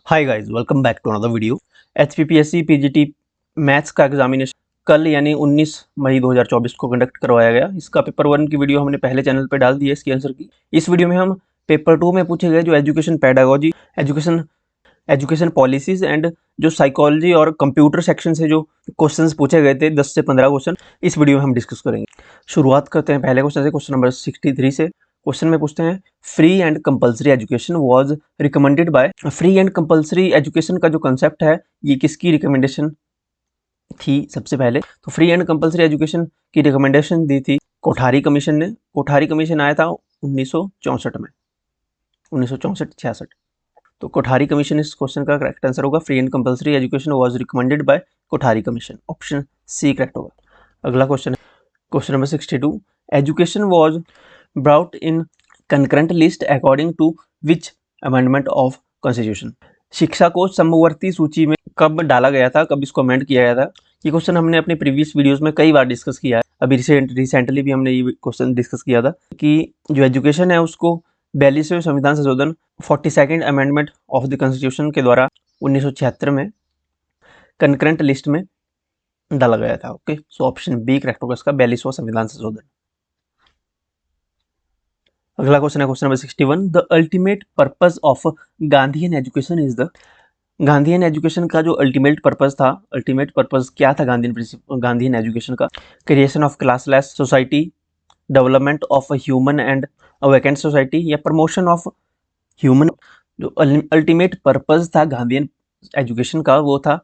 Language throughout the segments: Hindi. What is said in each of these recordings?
Hi guys, welcome back to another video. HPPSC PGT maths का एग्जामिनेशन कल यानी 19 मई 2024 को कंडक्ट करवाया गया। इसका पेपर 1 की वीडियो हमने पहले चैनल पे डाल दी है इसकी आंसर की। इस वीडियो में हम पेपर 2 में पूछे गए जो education pedagogy, education policies and जो साइकोलॉजी और कंप्यूटर सेक्शन से जो क्वेश्चंस पूछे गए थे 10 से 15 क्वेश्चन इस वीडियो में हम डिस्कस करेंगे। शुरुआत करते हैं पहले क्वेश्चन से, क्वेश्चन नंबर 63 से। क्वेश्चन में पूछते हैं free and compulsory education was recommended bye. Free and compulsory education का जो कंसेप्ट है ये किसकी रिकमेंडेशन थी? सबसे पहले तो फ्री एंड कंपलसरी एजुकेशन की रिकमेंडेशन दी थी कोठारी कमीशन ने। कोठारी कमीशन आया था 1964 में, 1964-66। तो कोठारी कमीशन इस क्वेश्चन का करेक्ट आंसर होगा। Free and compulsory education was recommended by Kothari commission, option C correct होगा। अगला क्वेश्चन है question number 62। Education was brought in concurrent list according to which amendment of constitution. शिक्षा को समवर्ती सूची में कब डाला गया था, कब इसको अमेंड किया गया था? ये क्वेश्चन हमने अपने प्रीवियस वीडियोस में कई बार डिस्कस किया है। अभी रिसेंटली भी हमने ये क्वेश्चन डिस्कस किया था कि जो एजुकेशन है उसको 42वें संविधान संशोधन 42nd amendment of the constitution के द्वारा 1976 में कंकरेंट लिस्ट में डाला गया था। Okay, so option B correct होगा इसका, 42वां संविधान संशोधन। अगला क्वेश्चन है question number 61। The ultimate purpose of Gandhian education is the. Gandhian education का जो अल्टीमेट पर्पस था, अल्टीमेट पर्पस क्या था गांधीयन एजुकेशन का? Creation of classless society, development of human and awakened society, या प्रमोशन ऑफ ह्यूमन। जो अल्टीमेट पर्पस था गांधीयन एजुकेशन का वो था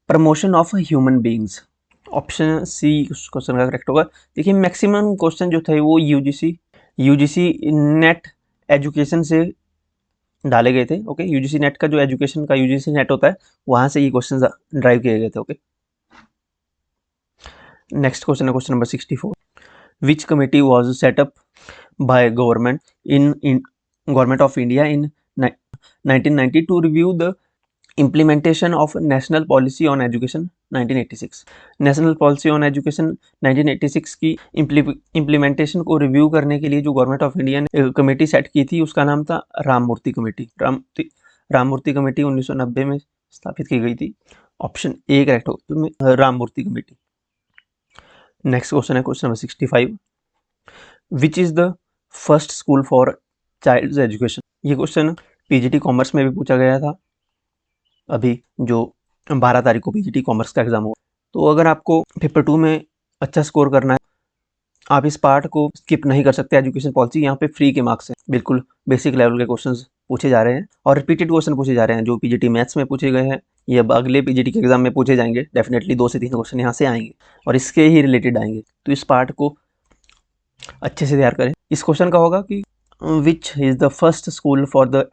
promotion of human beings, option C उस क्वेश्चन का करेक्ट होगा। देखिए मैक्सिमम क्वेश्चन जो थे वो यूजीसी नेट एजुकेशन से डाले गए थे। ओके, यूजीसी नेट का जो एजुकेशन का यूजीसी नेट होता है वहां से ये क्वेश्चन ड्राइव किए गए थे। ओके, नेक्स्ट क्वेश्चन है question number 64। Which committee was set up by government in government of India in 1990 to review the implementation of national policy on education 1986। National policy on education 1986 की इम्प्लीमेंटेशन को रिव्यू करने के लिए जो गवर्नमेंट ऑफ इंडिया ने कमेटी सेट की थी उसका नाम था राममूर्ति कमेटी। राममूर्ति कमेटी 1990 में स्थापित की गई थी, ऑप्शन ए करेक्ट होगा, राममूर्ति कमेटी। नेक्स्ट क्वेश्चन है question number 65। Which is the first school for child education? ये क्वेश्चन पीजीटी कॉमर्स में भी पूछा गया था। अभी जो 12 तारीख को पीजीटी कॉमर्स का एग्जाम हुआ, तो अगर आपको पेपर 2 में अच्छा स्कोर करना है आप इस पार्ट को स्किप नहीं कर सकते। एजुकेशन पॉलिसी यहाँ पे फ्री के मार्क्स हैं, बिल्कुल बेसिक लेवल के क्वेश्चंस पूछे जा रहे हैं और रिपीटेड क्वेश्चन पूछे जा रहे हैं। जो पीजीटी मैथ्स में पूछे गए हैं ये अब अगले पीजीटी के एग्जाम में पूछे जाएंगे। डेफिनेटली 2 से 3 क्वेश्चन यहाँ से आएंगे और इसके ही रिलेटेड आएंगे, तो इस पार्ट को अच्छे से तैयार करें। इस क्वेश्चन का होगा कि which is the first school for the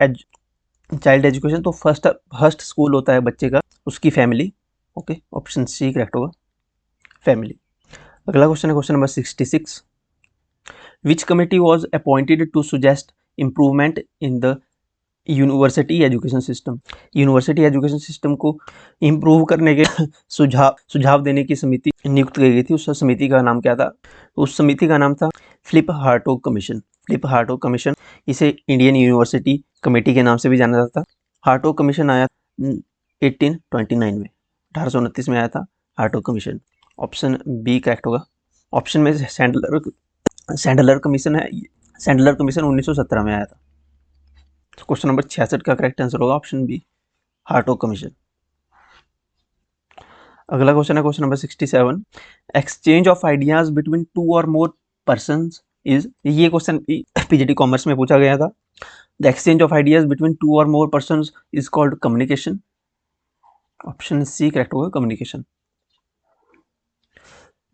child education, तो फर्स्ट स्कूल होता है बच्चे का उसकी family. Okay, option C correct होगा, फैमिली। अगला क्वेश्चन है question number 66। Which committee was appointed to suggest improvement in the university education system? University education system को इम्प्रूव करने के सुझाव देने की समिति नियुक्त की गई थी। उस समिति का नाम क्या था? उस समिति का नाम था Philip Hartog commission. Philip Hartog commission, इसे इंडियन यूनिवर्सिटी कमेटी के नाम से भी जाना जाता था। हार्टोग कमीशन आया 1829 में, 1829 में आया था Hartog Commission, option B correct होगा। ऑप्शन में सैंडलर कमीशन है, सैंडलर कमीशन 1917 में आया था। क्वेश्चन नंबर 66 का करेक्ट आंसर होगा ऑप्शन बी, हार्टोग कमीशन। अगला क्वेश्चन है question number 67। Exchange of ideas between 2 और मोर पर्सन्स इज। ये क्वेश्चन पीजीटी कॉमर्स में पूछा गया था। The exchange of ideas between 2 और more persons is called communication, option C correct होगा, कम्युनिकेशन।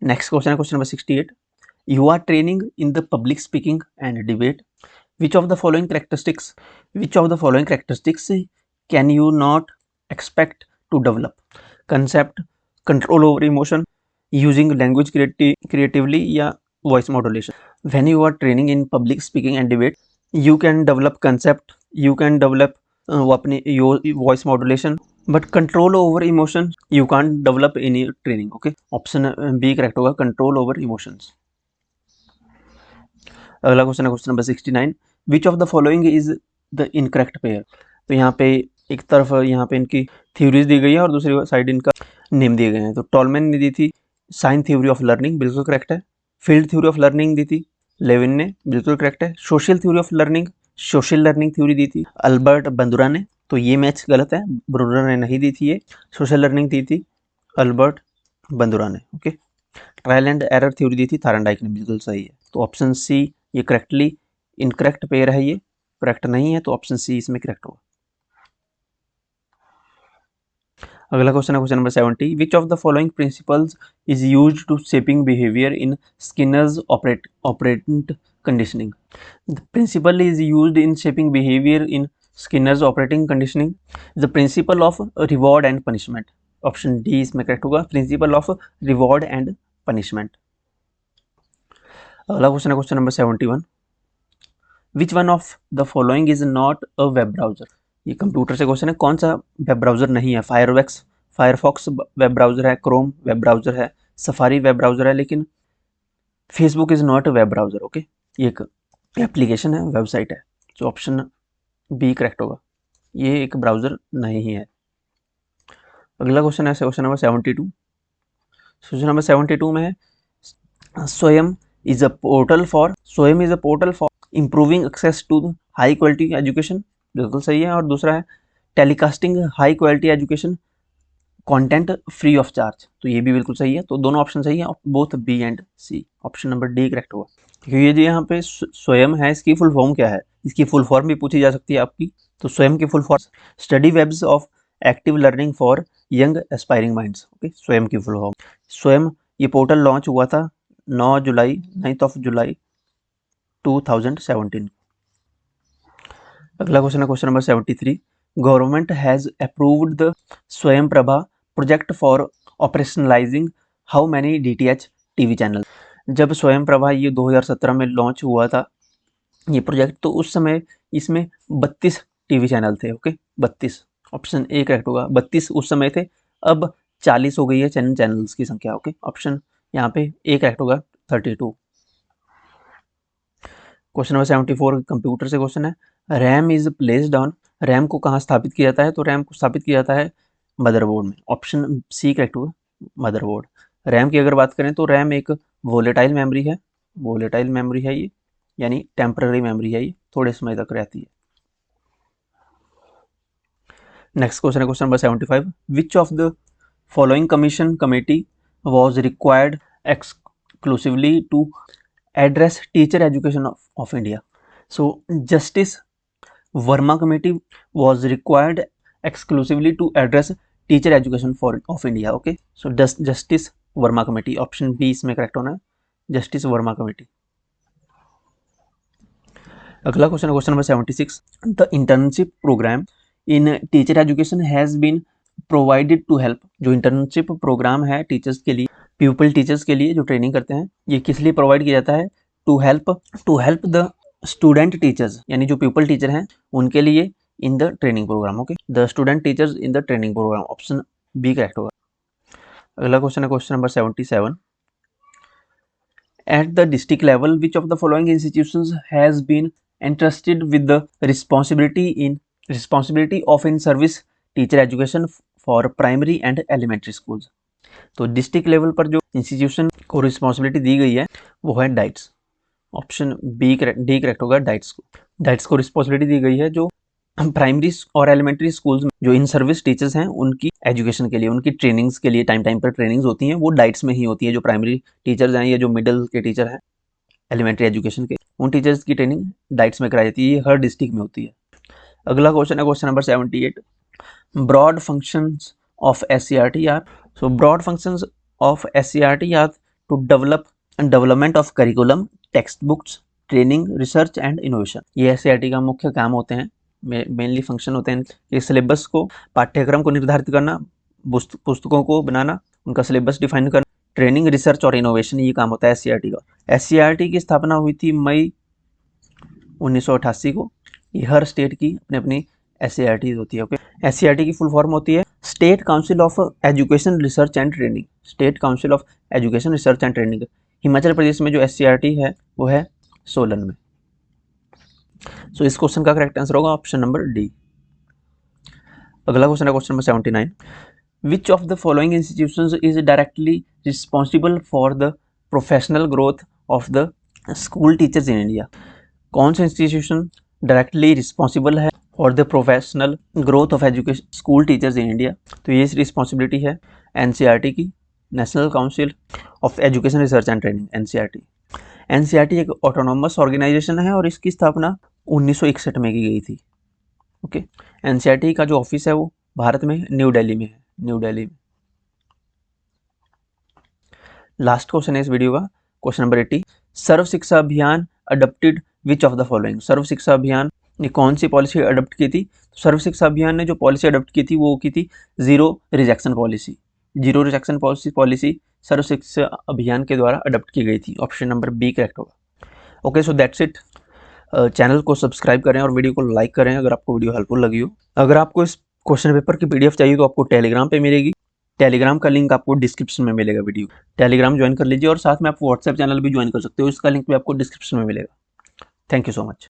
नेक्स्ट क्वेश्चन है question number 68। You are training in the public speaking and debate. Which of the following characteristics can you not expect to develop? Concept, control over emotion, using language creatively, या voice modulation. When you are training in public speaking and debate, you can develop concept, you can develop your voice modulation, but control over emotion you can't develop in your training. Okay, option B correct होगा, control over emotions. अगला क्वेश्चन है question number 69। Which of the following is the incorrect pair? तो यहाँ पे एक तरफ यहाँ पे इनकी थ्योरीज दी गई है और दूसरी साइड इनका नेम दिए गए हैं। तो टॉलमैन ने दी थी साइन थ्योरी ऑफ लर्निंग, बिल्कुल करेक्ट है। फील्ड थ्योरी ऑफ लर्निंग दी थी लेविन ने, बिल्कुल करेक्ट है। Social theory of learning, social learning theory दी थी अल्बर्ट बंदुरा ने, तो ये मैच गलत है, ब्रूनर ने नहीं दी थी ये। सोशल लर्निंग दी थी अल्बर्ट बंदुरा ने। Okay, trial and error theory दी थी थारनडाइक ने, बिल्कुल सही है। तो ऑप्शन सी ये करेक्टली इनकरेक्ट पेयर है, ये करेक्ट नहीं है, तो ऑप्शन सी इसमें करेक्ट होगा। अगला क्वेश्चन है question number 70, which of the following principles is used to shaping behaviour in Skinner's operant conditioning? The principle is used in shaping behaviour in Skinner's operating conditioning, the principle of reward and punishment. Option D इसमें करेक्ट होगा, principle of reward and punishment. अगला क्वेश्चन है question number 71, which one of the following is not a web browser? ये कंप्यूटर से क्वेश्चन है, कौन सा वेब ब्राउजर नहीं है? फायरफॉक्स वेब ब्राउजर है, क्रोम वेब ब्राउजर है, सफारी वेब ब्राउजर है, लेकिन Facebook is not a web browser. Okay, ये एक एप्लीकेशन है, वेबसाइट है, तो ऑप्शन बी करेक्ट होगा, ये एक ब्राउजर नहीं है। अगला क्वेश्चन है क्वेश्चन नंबर 72। क्वेश्चन नंबर 72 में है Swayam is a portal for improving access to high quality education, बिल्कुल सही है। और दूसरा है telecasting high quality education content free of charge, तो ये भी बिल्कुल सही है। तो दोनों ऑप्शन सही है, both B and C, option number D correct होगा। क्योंकि ये जो यहाँ पे स्वयं है, इसकी फुल फॉर्म क्या है? इसकी फुल फॉर्म भी पूछी जा सकती है आपकी। तो स्वयं की full form study webs of active learning for young aspiring minds. Okay, Swayam की फुल फॉर्म। स्वयं ये पोर्टल लॉन्च हुआ था 9 जुलाई 2017। अगला क्वेश्चन है question number 73, government has approved the Swayam Prabha project for operationalizing how many DTH TV channel? जब स्वयं प्रभा ये 2017 में लॉन्च हुआ था ये प्रोजेक्ट, तो उस समय इसमें 32 टीवी चैनल थे। ओके, 32, ऑप्शन ए करेक्ट होगा, 32 उस समय थे, अब 40 हो गई है चैनल्स की संख्या। ओके, ऑप्शन यहाँ पे ए करेक्ट होगा, 32। क्वेश्चन नंबर 74 कंप्यूटर से क्वेश्चन है, RAM is placed on, RAM को कहाँ स्थापित किया जाता है? तो रैम को स्थापित किया जाता है मदरबोर्ड में, ऑप्शन सी करेक्ट होगा, मदरबोर्ड। रैम की अगर बात करें तो रैम एक वोलेटाइल मेमोरी है, वोलेटाइल मेमोरी है ये, यानी टेम्पररी मेमोरी है, ये थोड़े समय तक रहती है। नेक्स्ट क्वेश्चन है question number 75, which of the following committee was required exclusively to address teacher education of India? So Justice Verma committee was required exclusively to address teacher education of India. Okay, so Justice Verma committee, option B इसमें करेक्ट होना है, Justice Verma committee। अगला क्वेश्चन है question number 76, the internship program in teacher education has been provided to help, जो इंटर्नशिप प्रोग्राम है टीचर्स के लिए, प्यूपल टीचर्स के लिए जो ट्रेनिंग करते हैं, ये किस लिए प्रोवाइड किया जाता है? To help the student teachers, यानी जो प्यूपल टीचर हैं उनके लिए in the training program. Okay, the student teachers in the training program, option B correct होगा। अगला क्वेश्चन है question number 77, at the district level which of the following institutions has been entrusted with the responsibility of in service teacher education for primary and elementary schools? तो डिस्ट्रिक्ट लेवल पर जो इंस्टीट्यूशन को रिस्पॉन्सिबिलिटी दी गई है वो है DIETs, option B D correct होगा। डाइट्स को रिस्पॉन्सिबिलिटी दी गई है जो प्राइमरी और एलिमेंट्री स्कूल्स में जो इन सर्विस टीचर्स हैं उनकी एजुकेशन के लिए, उनकी ट्रेनिंग्स के लिए टाइम पर ट्रेनिंग्स होती हैं, वो डाइट्स में ही होती है। जो प्राइमरी टीचर्स हैं या जो मिडिल के टीचर हैं एलिमेंट्री एजुकेशन के, उन टीचर्स की ट्रेनिंग डाइट्स में कराई जाती है, ये हर डिस्ट्रिक्ट में होती है। अगला क्वेश्चन है question number 78, broad functions of SCERT are, so broad functions of SCERT are to development of curriculum, text books, training, research and innovation. ये SCERT का मुख्य काम होते हैं, मेनली फंक्शन होते हैं कि सिलेबस को, पाठ्यक्रम को निर्धारित करना, पुस्तकों को बनाना, उनका सिलेबस डिफाइन करना, ट्रेनिंग, रिसर्च और इनोवेशन, ये काम होता है SCERT का। SCERT की स्थापना हुई थी मई 1988 को। ये हर स्टेट की अपनी अपनी SCERT होती है। ओके, SCERT की फुल फॉर्म होती है state council of education research and training, state council of education research and training. Himachal Pradesh में जो SCERT है वो है सोलन में। सो इस क्वेश्चन का करेक्ट आंसर होगा ऑप्शन नंबर डी। अगला क्वेश्चन है question number 79, which of the following institutions is directly responsible for the professional growth of the school teachers in India. कौन सा इंस्टीट्यूशन डायरेक्टली रिस्पॉन्सिबल है for the professional growth of education school teachers in India? तो ये रिस्पॉन्सिबिलिटी है एनसीईआरटी की, national council of education research and training, NCERT. NCERT एक ऑटोनॉमस ऑर्गेनाइजेशन है और इसकी स्थापना 1961 में की गई थी। ओके, एनसीईआरटी का जो ऑफिस है वो भारत में न्यू दिल्ली में है, न्यू दिल्ली में। लास्ट क्वेश्चन है इस वीडियो का, question number 80, Sarva Shiksha Abhiyan adopted which of the following. Sarva Shiksha Abhiyan ने कौन सी पॉलिसी अडॉप्ट की थी? सर्व शिक्षा अभियान ने जो पॉलिसी अडॉप्ट की थी वो की थी zero rejection policy. Zero rejection policy Sarva Shiksha Abhiyan के द्वारा अडॉप्ट की गई थी। ऑप्शन नंबर बी करेक्ट होगा। Okay, so that's it. Channel को सब्सक्राइब करें और वीडियो को लाइक करें अगर आपको वीडियो हेल्पफुल लगी हो। अगर आपको इस क्वेश्चन पेपर की पीडीएफ चाहिए तो आपको टेलीग्राम पे मिलेगी। टेलीग्राम का लिंक आपको डिस्क्रिप्शन में मिलेगा। वीडियो टेलीग्राम ज्वाइन कर लीजिए और साथ में आप व्हाट्सएप चैनल भी ज्वाइन कर सकते हो, इसका लिंक भी आपको डिस्क्रिप्शन में मिलेगा। Thank you so much.